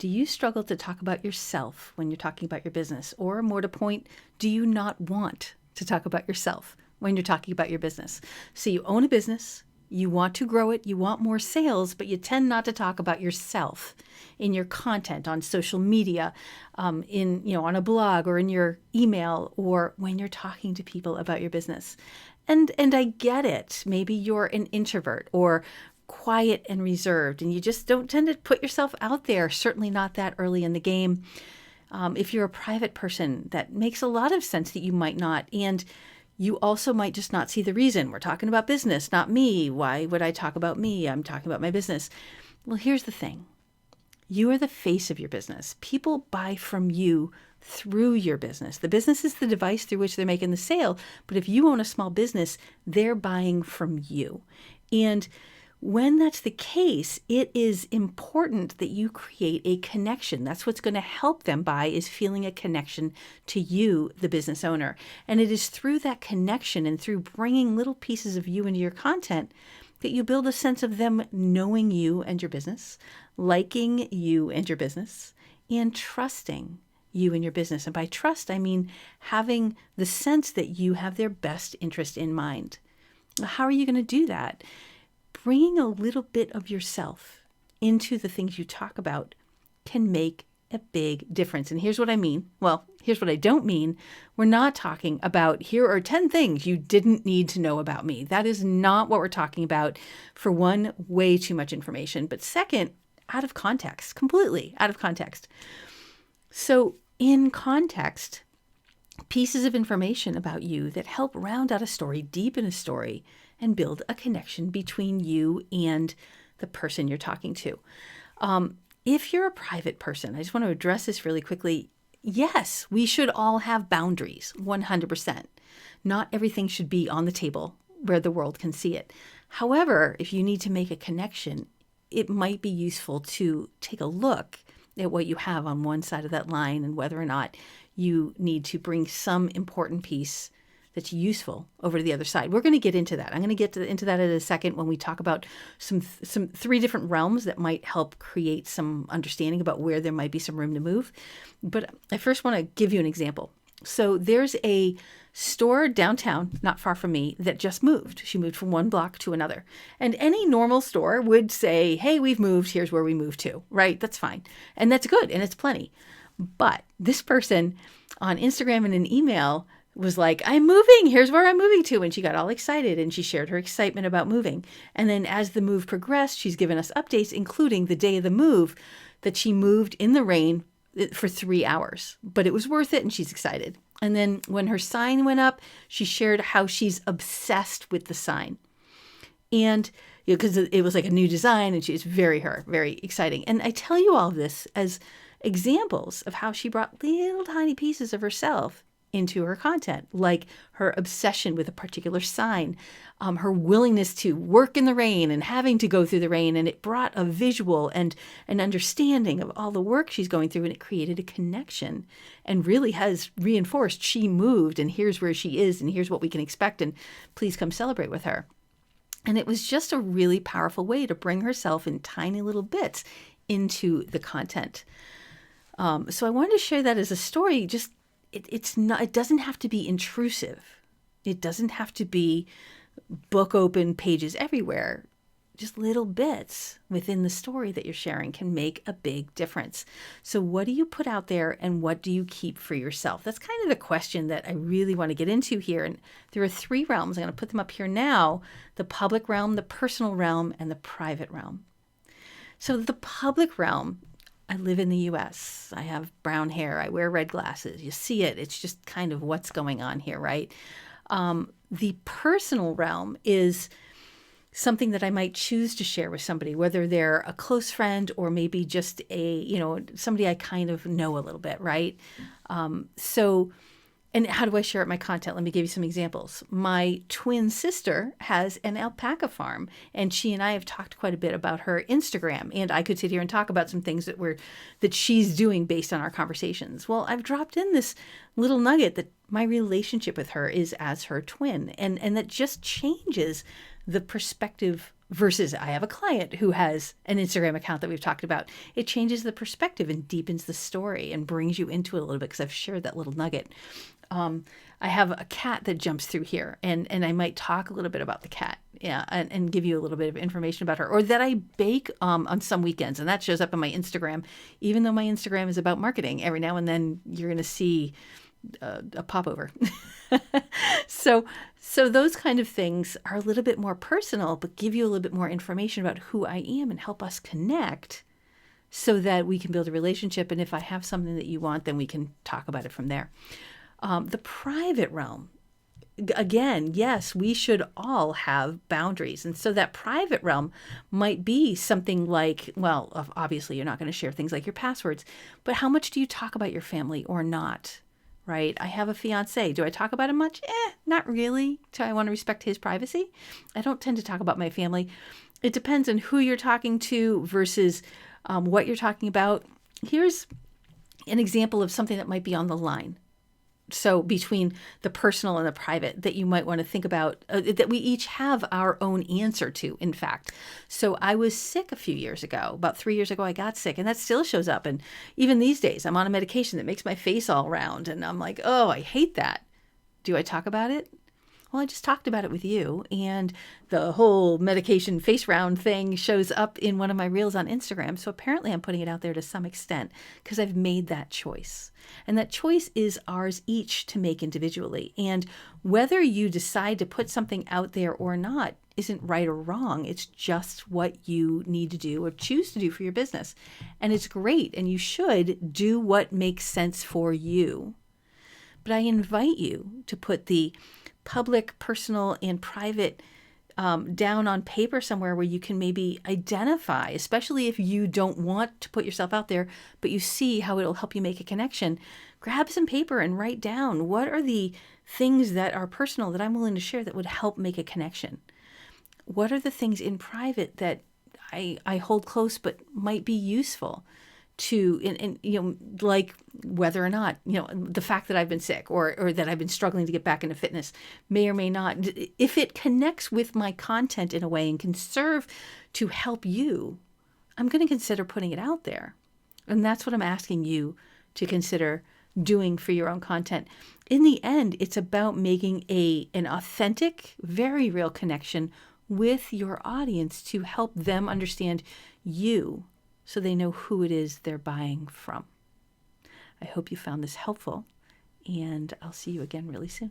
do you struggle to talk about yourself when you're talking about your business? Or more to point, do you not want to talk about yourself when you're talking about your business? So you own a business, you want to grow it, you want more sales, but you tend not to talk about yourself in your content on social media, on a blog or in your email, or when you're talking to people about your business. And I get it. Maybe you're an introvert or quiet and reserved, and you just don't tend to put yourself out there, certainly not that early in the game. If you're a private person, that makes a lot of sense that you might not. And you also might just not see the reason. We're talking about business, not me. Why would I talk about me? I'm talking about my business. Well, here's the thing. You are the face of your business. People buy from you through your business. The business is the device through which they're making the sale. But if you own a small business, they're buying from you. And when that's the case, it is important that you create a connection. That's what's going to help them buy, is feeling a connection to you, the business owner. And it is through that connection and through bringing little pieces of you into your content that you build a sense of them knowing you and your business, liking you and your business, and trusting you and your business. And by trust, I mean having the sense that you have their best interest in mind. How are you going to do that? Bringing a little bit of yourself into the things you talk about can make a big difference. And here's what I mean. Well, here's what I don't mean. We're not talking about, here are 10 things you didn't need to know about me. That is not what we're talking about. For one, way too much information. But second, out of context, completely out of context. So in context, pieces of information about you that help round out a story, deepen a story, and build a connection between you and the person you're talking to. If you're a private person, I just want to address this really quickly. Yes, we should all have boundaries, 100%. Not everything should be on the table where the world can see it. However, if you need to make a connection, it might be useful to take a look at what you have on one side of that line and whether or not you need to bring some important piece that's useful over to the other side. We're going to get into that. I'm going to get into that in a second when we talk about some 3 different realms that might help create some understanding about where there might be some room to move. But I first want to give you an example. So there's a store downtown, not far from me, that just moved. She moved from one block to another. And any normal store would say, hey, we've moved. Here's where we moved to, right? That's fine. And that's good. And it's plenty. But this person on Instagram and an email was like, I'm moving. Here's where I'm moving to. And she got all excited and she shared her excitement about moving. And then as the move progressed, she's given us updates, including the day of the move, that she moved in the rain for 3 hours. But it was worth it and she's excited. And then when her sign went up, she shared how she's obsessed with the sign. And because it was like a new design and she's very exciting. And I tell you all of this as examples of how she brought little tiny pieces of herself into her content, like her obsession with a particular sign, her willingness to work in the rain and having to go through the rain. And it brought a visual and an understanding of all the work she's going through. And it created a connection and really has reinforced she moved and here's where she is and here's what we can expect. And please come celebrate with her. And it was just a really powerful way to bring herself in tiny little bits into the content. So I wanted to share that as a story. Just it doesn't have to be intrusive. It doesn't have to be book open pages everywhere. Just little bits within the story that you're sharing can make a big difference. So what do you put out there and what do you keep for yourself? That's kind of the question that I really want to get into here. And there are 3 realms. I'm going to put them up here now: the public realm, the personal realm, and the private realm. So the public realm, I live in the US. I have brown hair. I wear red glasses. You see it. It's just kind of what's going on here, right? The personal realm is something that I might choose to share with somebody, whether they're a close friend or maybe just somebody I kind of know a little bit, right? And how do I share my content? Let me give you some examples. My twin sister has an alpaca farm, and she and I have talked quite a bit about her Instagram. And I could sit here and talk about some things that she's doing based on our conversations. Well, I've dropped in this little nugget that my relationship with her is as her twin, and that just changes the perspective versus I have a client who has an Instagram account that we've talked about. It changes the perspective and deepens the story and brings you into it a little bit because I've shared that little nugget. I have a cat that jumps through here, and I might talk a little bit about the cat, yeah, and give you a little bit of information about her, or that I bake on some weekends, and that shows up on my Instagram. Even though my Instagram is about marketing, every now and then you're going to see a popover. so those kind of things are a little bit more personal, but give you a little bit more information about who I am and help us connect so that we can build a relationship. And if I have something that you want, then we can talk about it from there. The private realm, again, yes, we should all have boundaries. And so that private realm might be something like, well, obviously you're not going to share things like your passwords, but how much do you talk about your family or not? Right? I have a fiance. Do I talk about him much? Not really. Do I want to respect his privacy? I don't tend to talk about my family. It depends on who you're talking to versus what you're talking about. Here's an example of something that might be on the line. So between the personal and the private that you might want to think about, that we each have our own answer to, in fact. So I was sick a few years ago. About 3 years ago, I got sick, and that still shows up. And even these days, I'm on a medication that makes my face all round. And I'm like, oh, I hate that. Do I talk about it? Well, I just talked about it with you, and the whole medication face round thing shows up in one of my reels on Instagram. So apparently I'm putting it out there to some extent because I've made that choice. And that choice is ours each to make individually. And whether you decide to put something out there or not isn't right or wrong. It's just what you need to do or choose to do for your business. And it's great, and you should do what makes sense for you. But I invite you to put the public, personal, and private down on paper somewhere where you can maybe identify, especially if you don't want to put yourself out there, but you see how it'll help you make a connection. Grab some paper and write down what are the things that are personal that I'm willing to share that would help make a connection. What are the things in private that I hold close but might be useful to, and like whether or not, the fact that I've been sick or that I've been struggling to get back into fitness may or may not, if it connects with my content in a way and can serve to help you, I'm going to consider putting it out there. And that's what I'm asking you to consider doing for your own content. In the end, it's about making an authentic, very real connection with your audience to help them understand you, so they know who it is they're buying from. I hope you found this helpful, and I'll see you again really soon.